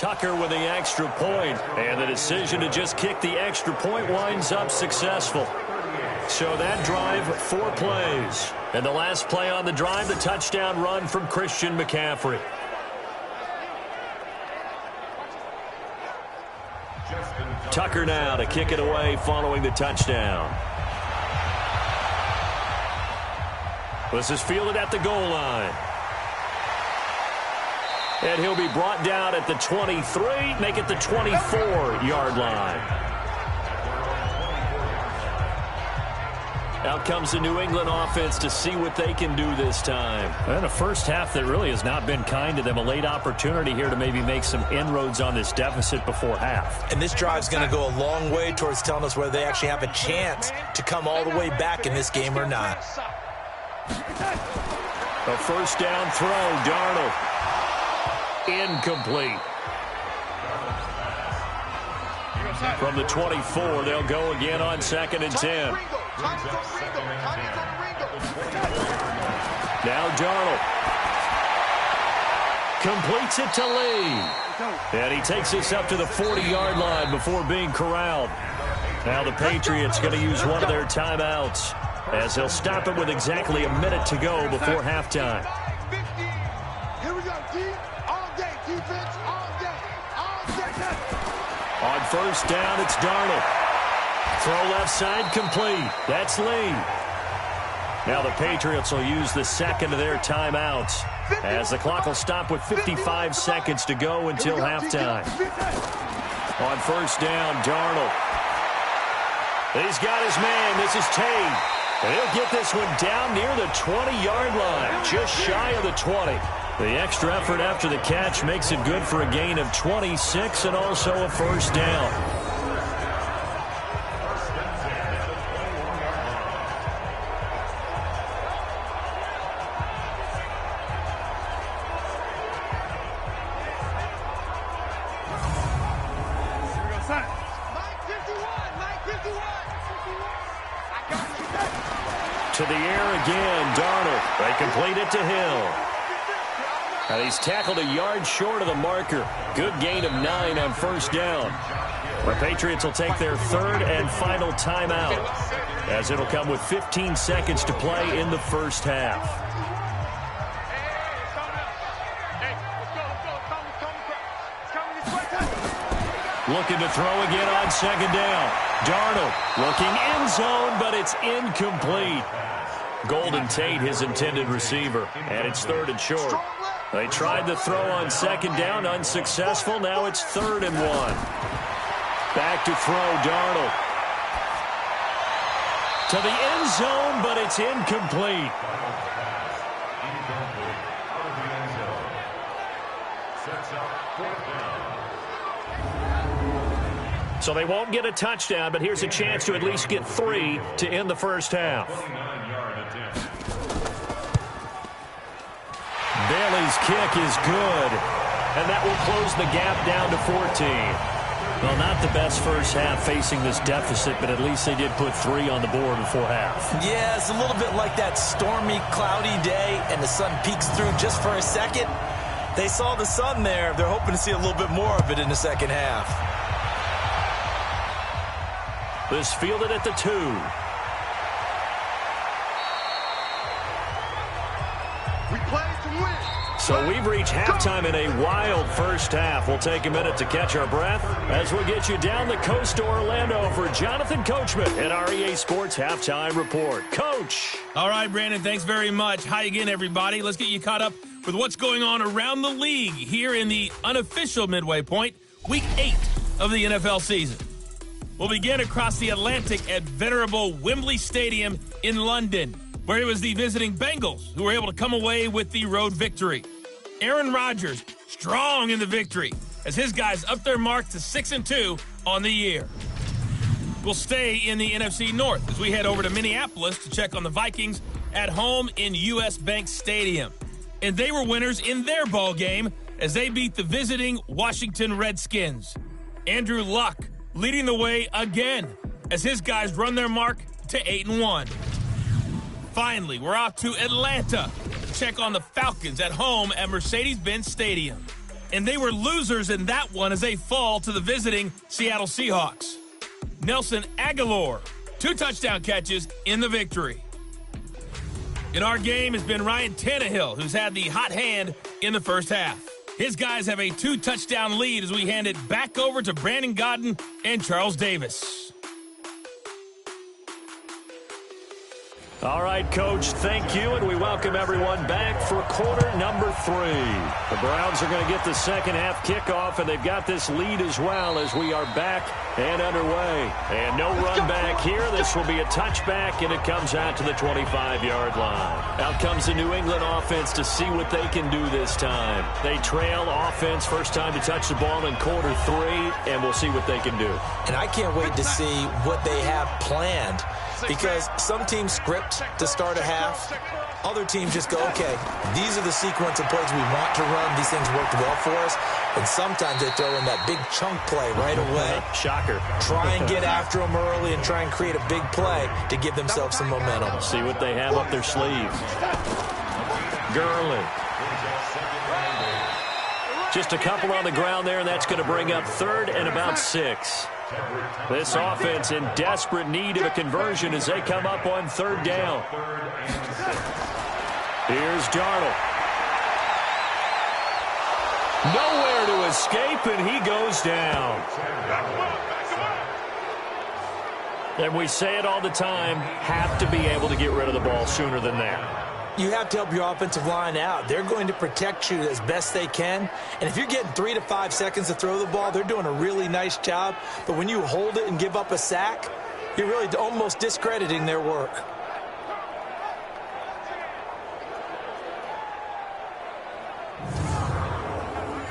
Tucker with the extra point, and the decision to just kick the extra point winds up successful. So that drive, 4 plays. And the last play on the drive, the touchdown run from Christian McCaffrey. Tucker now to kick it away following the touchdown. This is fielded at the goal line. And he'll be brought down at the 23, make it the 24-yard line. Out comes the New England offense to see what they can do this time. And a first half that really has not been kind to them. A late opportunity here to maybe make some inroads on this deficit before half. And this drive's going to go a long way towards telling us whether they actually have a chance to come all the way back in this game or not. A first down throw, Darnold. Incomplete. From the 24, they'll go again on 2nd and 10. Now Darnold completes it to Lee. And he takes us up to the 40-yard line before being corralled. Now the Patriots going to use one of their timeouts as they'll stop it with exactly a minute to go before halftime. Here we go, D. All day, defense, all day, all day. On first down, it's Darnold. Throw left side complete. That's Lee. Now the Patriots will use the second of their timeouts as the clock will stop with 55 seconds to go until halftime. On first down, Darnold. He's got his man. This is Tate. And he'll get this one down near the 20-yard line, just shy of the 20. The extra effort after the catch makes it good for a gain of 26 and also a first down. To the air again, Darnold. They complete it to Hill. And he's tackled a yard short of the marker. Good gain of 9 on first down. The Patriots will take their third and final timeout, as it'll come with 15 seconds to play in the first half. Looking to throw again on second down. Darnold looking end zone, but it's incomplete. Golden Tate, his intended receiver, and it's 3rd and short. They tried the throw on second down, unsuccessful. Now it's 3rd and 1. Back to throw, Darnold. To the end zone, but it's incomplete. So they won't get a touchdown, but here's a chance to at least get 3 to end the first half. Bailey's kick is good, and that will close the gap down to 14. Well, not the best first half facing this deficit, but at least they did put 3 on the board before half. Yeah, it's a little bit like that stormy, cloudy day, and the sun peeks through just for a second. They saw the sun there. They're hoping to see a little bit more of it in the second half. This fielded at the 2. We play to win. So we've reached halftime in a wild first half. We'll take a minute to catch our breath as we'll get you down the coast to Orlando for Jonathan Coachman at our EA Sports Halftime Report. Coach. All right, Brandon, thanks very much. Hi again, everybody. Let's get you caught up with what's going on around the league here in the unofficial midway point, Week 8 of the NFL season. We'll begin across the Atlantic at venerable Wembley Stadium in London, where it was the visiting Bengals who were able to come away with the road victory. Aaron Rodgers strong in the victory as his guys up their mark to 6-2 on the year. We'll stay in the NFC North as we head over to Minneapolis to check on the Vikings at home in US Bank Stadium. And they were winners in their ball game as they beat the visiting Washington Redskins. Andrew Luck leading the way again as his guys run their mark to 8-1. Finally, we're off to Atlanta to check on the Falcons at home at Mercedes-Benz Stadium. and they were losers in that one as they fall to the visiting Seattle Seahawks. Nelson Aguilar, 2 touchdown catches in the victory. In our game has been Ryan Tannehill, who's had the hot hand in the first half. His guys have a 2-touchdown lead as we hand it back over to Brandon Godden and Charles Davis. All right, Coach, thank you, and we welcome everyone back for quarter number 3. The Browns are going to get the second half kickoff, and they've got this lead as well as we are back and underway. And no run back here. This will be a touchback, and it comes out to the 25-yard line. Out comes the New England offense to see what they can do this time. They trail offense, first time to touch the ball in quarter 3, and we'll see what they can do. And I can't wait to see what they have planned, because some teams script to start a half. Other teams just go, okay, these are the sequence of plays we want to run. These things worked well for us. And sometimes they throw in that big chunk play right away. Shocker. Try and get after them early and try and create a big play to give themselves some momentum. See what they have up their sleeve. Gurley. Just a couple on the ground there, and that's going to bring up 3rd and about 6. This offense in desperate need of a conversion as they come up on 3rd down. Here's Darnold. Nowhere to escape, and he goes down. And we say it all the time, have to be able to get rid of the ball sooner than that. You have to help your offensive line out. They're going to protect you as best they can. And if you're getting 3 to 5 seconds to throw the ball, they're doing a really nice job. But when you hold it and give up a sack, you're really almost discrediting their work.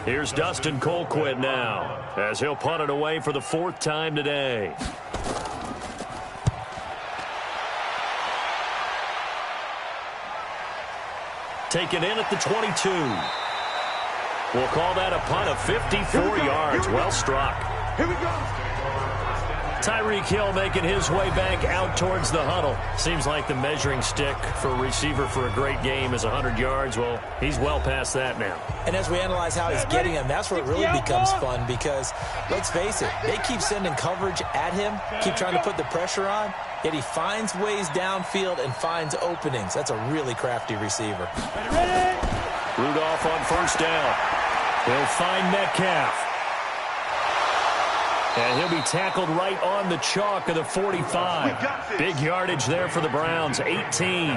Here's Dustin Colquitt now as he'll punt it away for the 4th time today. Taken in at the 22. We'll call that a punt of 54 yards. Well struck. Here we go. Tyreek Hill making his way back out towards the huddle. Seems like the measuring stick for a receiver for a great game is 100 yards. Well, he's well past that now. And as we analyze how he's getting them, that's where it really becomes fun, because let's face it, they keep sending coverage at him, keep trying to put the pressure on, yet he finds ways downfield and finds openings. That's a really crafty receiver. Rudolph on 1st down. He'll find Metcalf. And he'll be tackled right on the chalk of the 45. Big yardage there for the Browns, 18.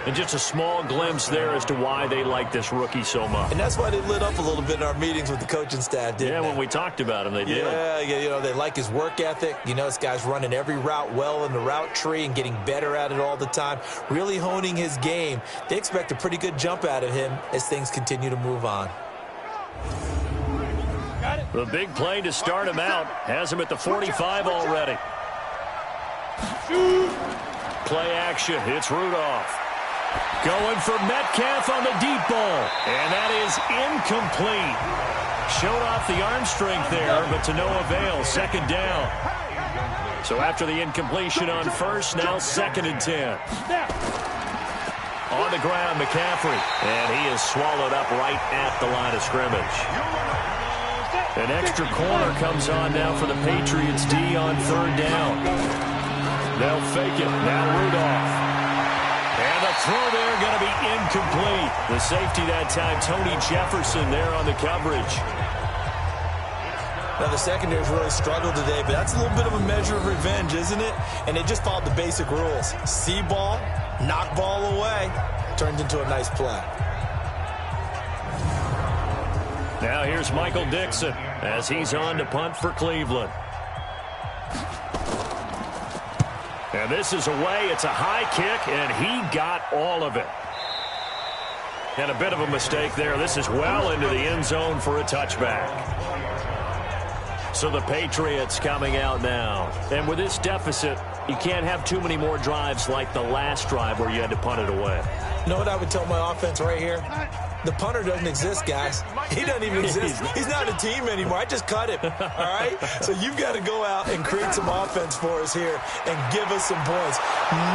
And just a small glimpse there as to why they like this rookie so much. And that's why they lit up a little bit in our meetings with the coaching staff, didn't they? When we talked about him, they did. Yeah, you know, they like his work ethic. You know, this guy's running every route well in the route tree and getting better at it all the time, really honing his game. They expect a pretty good jump out of him as things continue to move on. The big play to start him out has him at the 45 already. Play action. It's Rudolph. Going for Metcalf on the deep ball. And that is incomplete. Showed off the arm strength there, but to no avail. 2nd down. So after the incompletion on 1st, now 2nd and 10. On the ground, McCaffrey. And he is swallowed up right at the line of scrimmage. An extra corner comes on now for the Patriots D on 3rd down. They'll fake it. Now Rudolph. And the throw there going to be incomplete. The safety that time, Tony Jefferson there on the coverage. Now, the secondary's really struggled today, but that's a little bit of a measure of revenge, isn't it? And they just followed the basic rules. See ball, knock ball away. Turned into a nice play. Now here's Michael Dixon as he's on to punt for Cleveland. And this is away. It's a high kick, and he got all of it. And a bit of a mistake there. This is well into the end zone for a touchback. So the Patriots coming out now. And with this deficit, you can't have too many more drives like the last drive where you had to punt it away. You know what I would tell my offense right here? The punter doesn't exist, guys. He doesn't even exist. He's not a team anymore. I just cut him, all right? So you've got to go out and create some offense for us here and give us some points.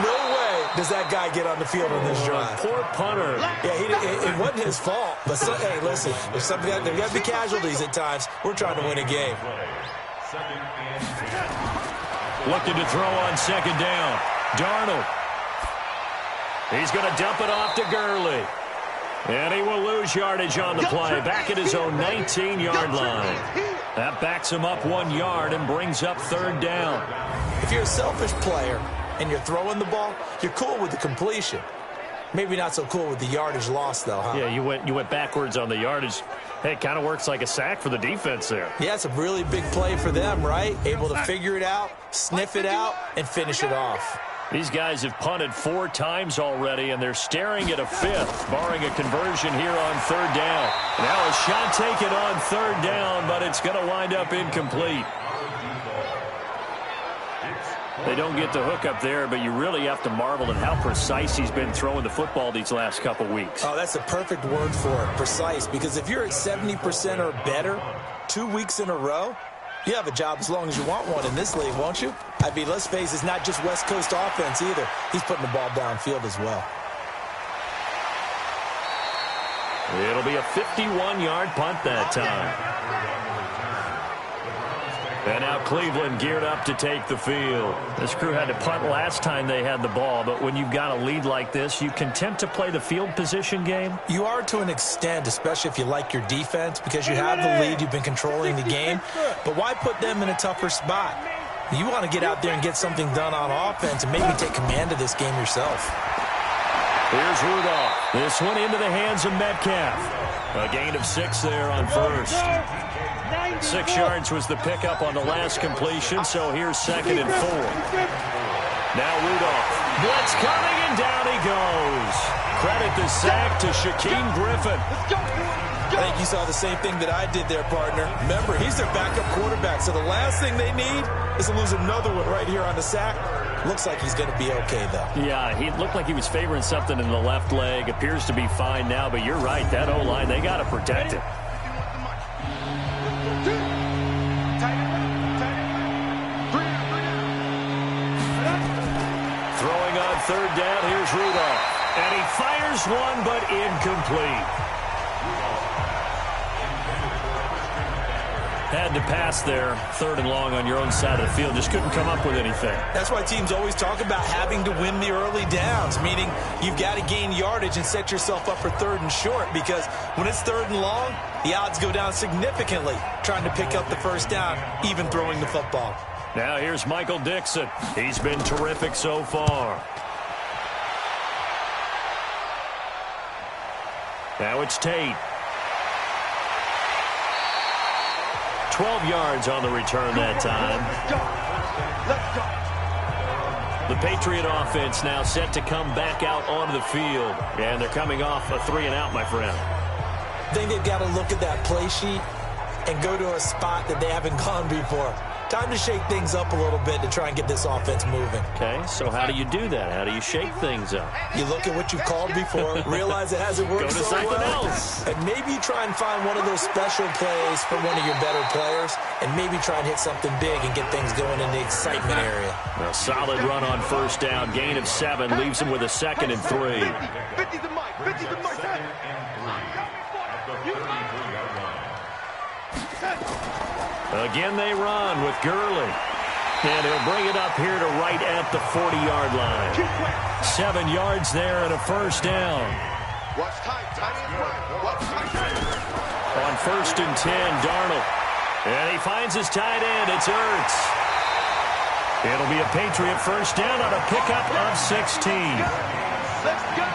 No way does that guy get on the field on this drive. Poor punter. Yeah, it wasn't his fault. But, hey, listen, there's got to be casualties at times. We're trying to win a game. Looking to throw on second down. Darnold. He's going to dump it off to Gurley. And he will lose yardage on the play. Back at his own 19-yard line. That backs him up 1 yard and brings up third down. If you're a selfish player and you're throwing the ball, you're cool with the completion. Maybe not so cool with the yardage loss, though, huh? Yeah, you went backwards on the yardage. Hey, it kind of works like a sack for the defense there. Yeah, it's a really big play for them, right? Able to figure it out, sniff it out, and finish it off. These guys have punted 4 times already, and they're staring at a 5th, barring a conversion here on third down. Now a shot taken on third down, but it's going to wind up incomplete. They don't get the hook up there, but you really have to marvel at how precise he's been throwing the football these last couple weeks. Oh, that's a perfect word for it, precise, because if you're at 70% or better 2 weeks in a row, you have a job as long as you want one in this league, won't you? I mean, let's face it, it's not just West Coast offense either. He's putting the ball downfield as well. It'll be a 51-yard punt that time. And now Cleveland geared up to take the field. This crew had to punt last time they had the ball, but when you've got a lead like this, you content to play the field position game? You are to an extent, especially if you like your defense, because you have the lead, you've been controlling the game. But why put them in a tougher spot? You want to get out there and get something done on offense and maybe take command of this game yourself. Here's Rudolph. This one into the hands of Metcalf. A gain of 6 there on first. 6 yards was the pickup on the last completion, so here's 2nd and 4. Now Rudolph. Blitz coming, and down he goes. Credit the sack to Shaquem Griffin. I think you saw the same thing that I did there, partner. Remember, he's their backup quarterback, so the last thing they need is to lose another one right here on the sack. Looks like he's going to be okay, though. Yeah, he looked like he was favoring something in the left leg. Appears to be fine now, but you're right. That O-line, they got to protect it. Throwing on third down, here's Rudolph. And he fires one, but incomplete. Had to pass there, 3rd and long on your own side of the field. Just couldn't come up with anything. That's why teams always talk about having to win the early downs, meaning you've got to gain yardage and set yourself up for 3rd and short, because when it's 3rd and long, the odds go down significantly trying to pick up the first down, even throwing the football. Now here's Michael Dixon. He's been terrific so far. Now it's Tate. 12 yards on the return that time. The Patriot offense now set to come back out onto the field. And they're coming off a 3-and-out, my friend. I think they've got to look at that play sheet and go to a spot that they haven't gone before. Time to shake things up a little bit to try and get this offense moving. Okay, so how do you do that? How do you shake things up? You look at what you've called before, realize it hasn't worked so well. Go to something else. And maybe you try and find one of those special plays for one of your better players, and maybe try and hit something big and get things going in the excitement area. A solid run on first down. Gain of 7 leaves him with a 2nd and 3. 50 the mic. 50 the mic. Again they run with Gurley. And he'll bring it up here to right at the 40-yard line. 7 yards there and a first down. Watch tight. Tight end right. Watch tight. On 1st and 10, Darnold. And he finds his tight end. It's Ertz. It'll be a Patriot first down on a pickup of 16. Let's go.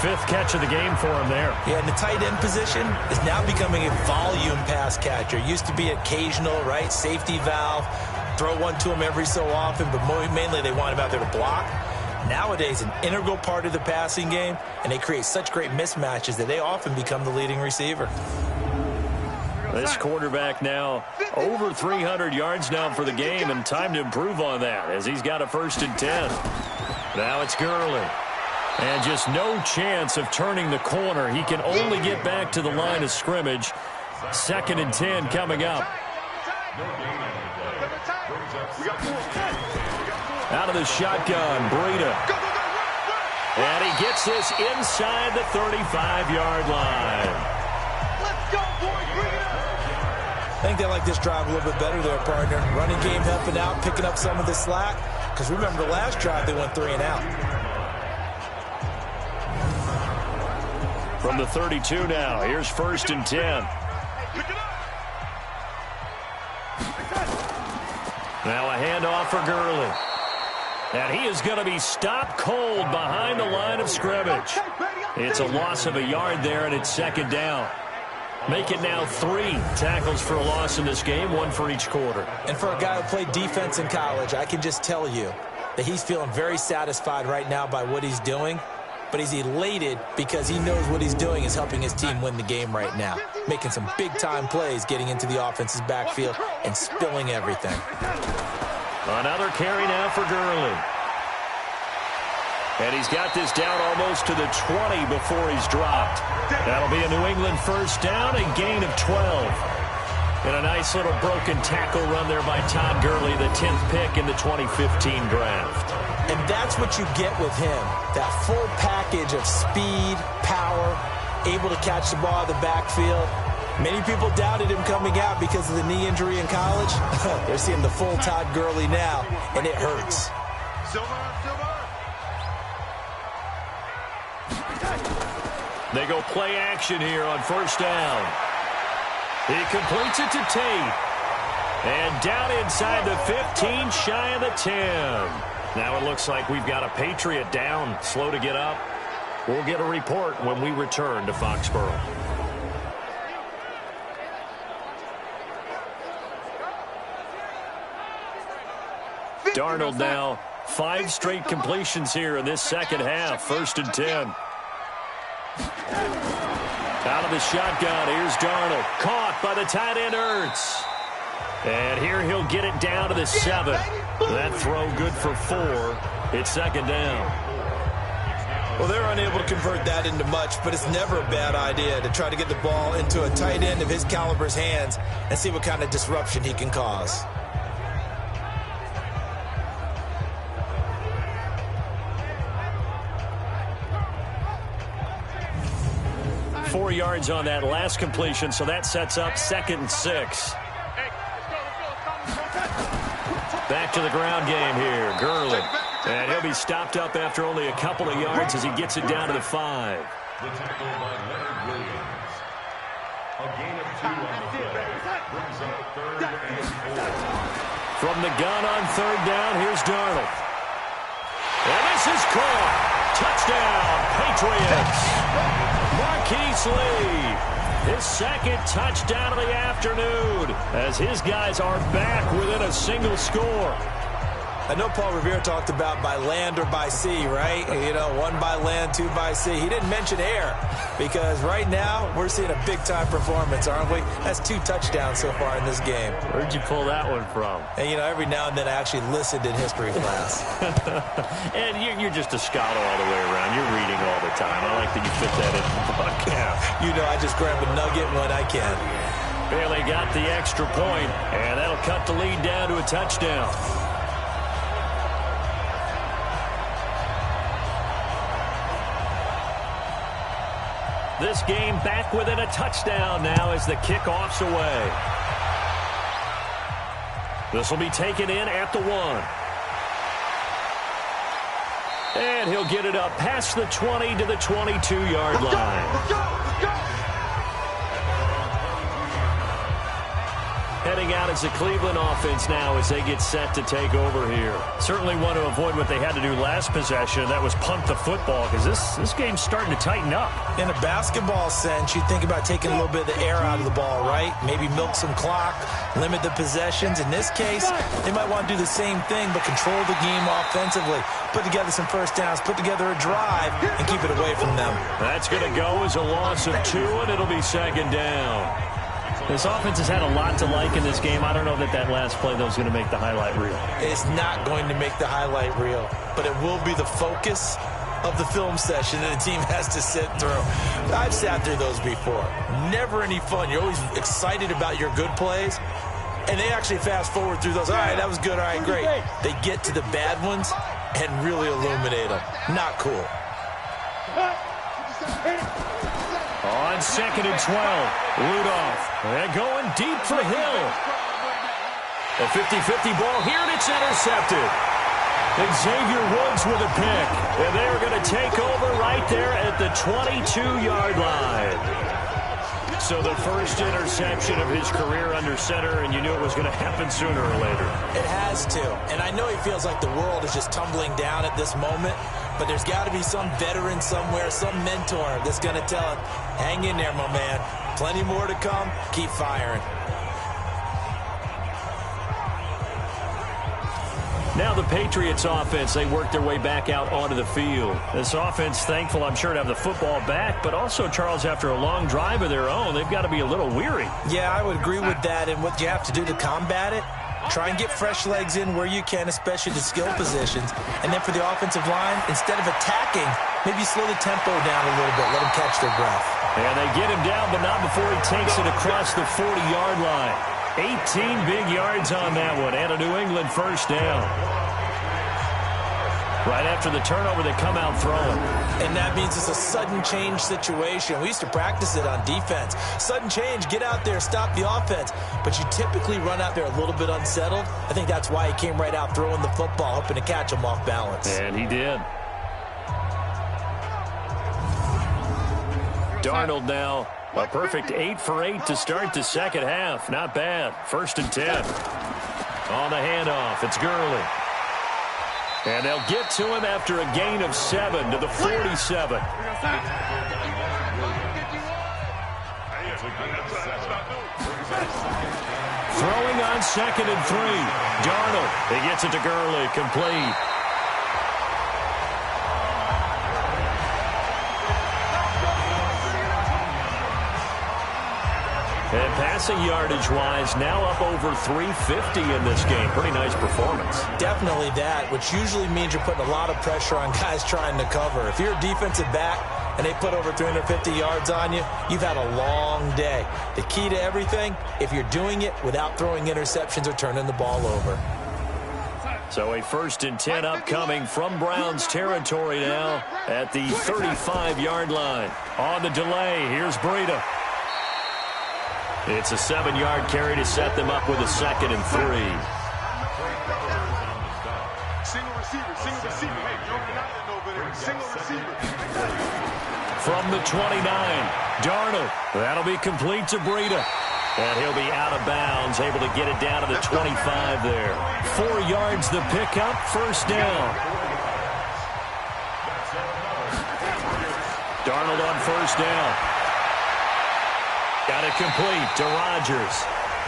5th catch of the game for him there. Yeah, and the tight end position is now becoming a volume pass catcher. Used to be occasional, right? Safety valve. Throw one to him every so often, but mainly they want him out there to block. Nowadays, an integral part of the passing game, and they create such great mismatches that they often become the leading receiver. This quarterback now over 300 yards now for the game, and time to improve on that as he's got a 1st and 10. Now it's Gurley. And just no chance of turning the corner. He can only get back to the line of scrimmage. 2nd and 10 coming up. Out of the shotgun, Breida. And he gets this inside the 35-yard line. Let's go, boys. Bring it up. I think they like this drive a little bit better there, partner. Running game helping out, picking up some of the slack. Because remember, the last drive they went 3 and out. From the 32 now, here's 1st and 10. Now a handoff for Gurley. And he is going to be stopped cold behind the line of scrimmage. It's a loss of a yard there, and it's 2nd down. Make it now 3 tackles for a loss in this game, 1 for each quarter. And for a guy who played defense in college, I can just tell you that he's feeling very satisfied right now by what he's doing. But he's elated because he knows what he's doing is helping his team win the game right now. Making some big-time plays, getting into the offense's backfield and spilling everything. Another carry now for Gurley. And he's got this down almost to the 20 before he's dropped. That'll be a New England 1st down, a gain of 12. And a nice little broken tackle run there by Todd Gurley, the 10th pick in the 2015 draft. And that's what you get with him, that full package of speed, power, able to catch the ball out of the backfield. Many people doubted him coming out because of the knee injury in college. They're seeing the full Todd Gurley now, and it hurts. They go play action here on 1st down. He completes it to Tate. And down inside the 15, shy of the 10. Now it looks like we've got a Patriot down, slow to get up. We'll get a report when we return to Foxborough. Darnold now, 5 straight completions here in this 2nd half, 1st and 10. Out of the shotgun, here's Darnold. Caught by the tight end, Ertz. And here he'll get it down to the 7. That throw good for 4. It's 2nd down. Well, they're unable to convert that into much, but it's never a bad idea to try to get the ball into a tight end of his caliber's hands and see what kind of disruption he can cause. Four yards on that last completion, so that sets up 2nd and 6. Back to the ground game here, Gurley. And he'll be stopped up after only a couple of yards as he gets it down to the 5. The tackle by Leonard Williams. A gain of 2 on the play. Brings up 3rd and 4. From the gun on 3rd down, here's Darnold. And this is caught. Touchdown, Patriots. Marquise Lee, his 2nd touchdown of the afternoon, as his guys are back within a single score. I know Paul Revere talked about by land or by sea, right? You know, 1 by land, 2 by sea. He didn't mention air because right now we're seeing a big-time performance, aren't we? That's 2 touchdowns so far in this game. Where'd you pull that one from? And, you know, every now and then I actually listened in history class. And you're just a scholar all the way around. You're reading all the time. I like that you fit that in the book. Yeah. You know, I just grab a nugget when I can. Bailey got the extra point, and that'll cut the lead down to a touchdown. This game back within a touchdown now as the kickoff's away. This will be taken in at the 1. And he'll get it up past the 20 to the 22-yard line. Heading out as the Cleveland offense now as they get set to take over here. Certainly want to avoid what they had to do last possession. That was punt the football because this game's starting to tighten up. In a basketball sense, you think about taking a little bit of the air out of the ball, right? Maybe milk some clock, limit the possessions. In this case, they might want to do the same thing but control the game offensively. Put together some 1st downs, put together a drive, and keep it away from them. That's going to go as a loss of 2, and it'll be 2nd down. This offense has had a lot to like in this game. I don't know that last play, though, is going to make the highlight reel. It's not going to make the highlight reel, but it will be the focus of the film session that the team has to sit through. I've sat through those before. Never any fun. You're always excited about your good plays, And they actually fast forward through those. All right, that was good. All right, great. They get to the bad ones and really illuminate them. Not cool. On 2nd and 12, Rudolph. They're going deep for Hill. A 50-50 ball here, and it's intercepted. Xavier Woods with a pick. And they're going to take over right there at the 22-yard line. So the first interception of his career under center, and you knew it was going to happen sooner or later. It has to. And I know he feels like the world is just tumbling down at this moment, but there's got to be some veteran somewhere, some mentor that's going to tell him, hang in there, my man. Plenty more to come. Keep firing. Now the Patriots offense, they work their way back out onto the field. This offense, thankful, I'm sure, to have the football back, but also, Charles, after a long drive of their own, they've got to be a little weary. Yeah, I would agree with that, and what you have to do to combat it, try and get fresh legs in where you can, especially the skill positions. And then for the offensive line, instead of attacking, maybe slow the tempo down a little bit, let them catch their breath. And they get him down, but not before he takes it across the 40-yard line. 18 big yards on that one, and a New England first down. Right after the turnover, they come out throwing. And that means it's a sudden change situation. We used to practice it on defense. Sudden change, get out there, stop the offense. But you typically run out there a little bit unsettled. I think that's why he came right out throwing the football, hoping to catch him off balance. And he did. Darnold now. A perfect 8 for 8 to start the second half. Not bad. 1st and 10. On the handoff, it's Gurley. And they'll get to him after a gain of 7 to the 47. Throwing on 2nd and 3. Darnold. He gets it to Gurley. Complete. And passing yardage-wise, now up over 350 in this game. Pretty nice performance. Definitely that, which usually means you're putting a lot of pressure on guys trying to cover. If you're a defensive back and they put over 350 yards on you, you've had a long day. The key to everything, if you're doing it without throwing interceptions or turning the ball over. So a 1st and 10 upcoming from Browns territory now at the 35-yard line. On the delay, here's Breida. It's a 7-yard carry to set them up with a 2nd and 3. Single receiver, single receiver. Hey, Jordan Allen over there. Single receiver. From the 29, Darnold. That'll be complete to Breida. And he'll be out of bounds, able to get it down to the 25 there. 4 yards the pickup, 1st down. Darnold on 1st down. Got it complete to Rodgers.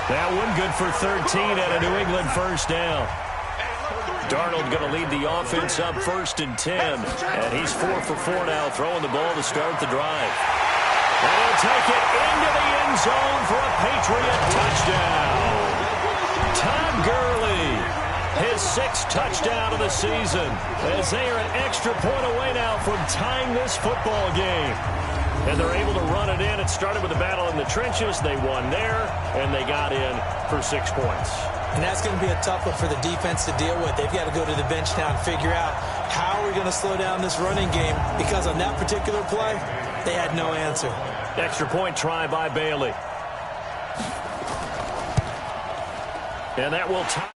That one good for 13 at a New England 1st down. Darnold going to lead the offense up 1st and 10. And he's 4 for 4 now, throwing the ball to start the drive. And he'll take it into the end zone for a Patriot touchdown. Todd Gurley, his 6th touchdown of the season, as they are an extra point away now from tying this football game. And they're able to run it in. It started with a battle in the trenches. They won there, and they got in for 6 points. And that's going to be a tough one for the defense to deal with. They've got to go to the bench now and figure out how are we going to slow down this running game, because on that particular play, they had no answer. Extra point try by Bailey. And that will tie.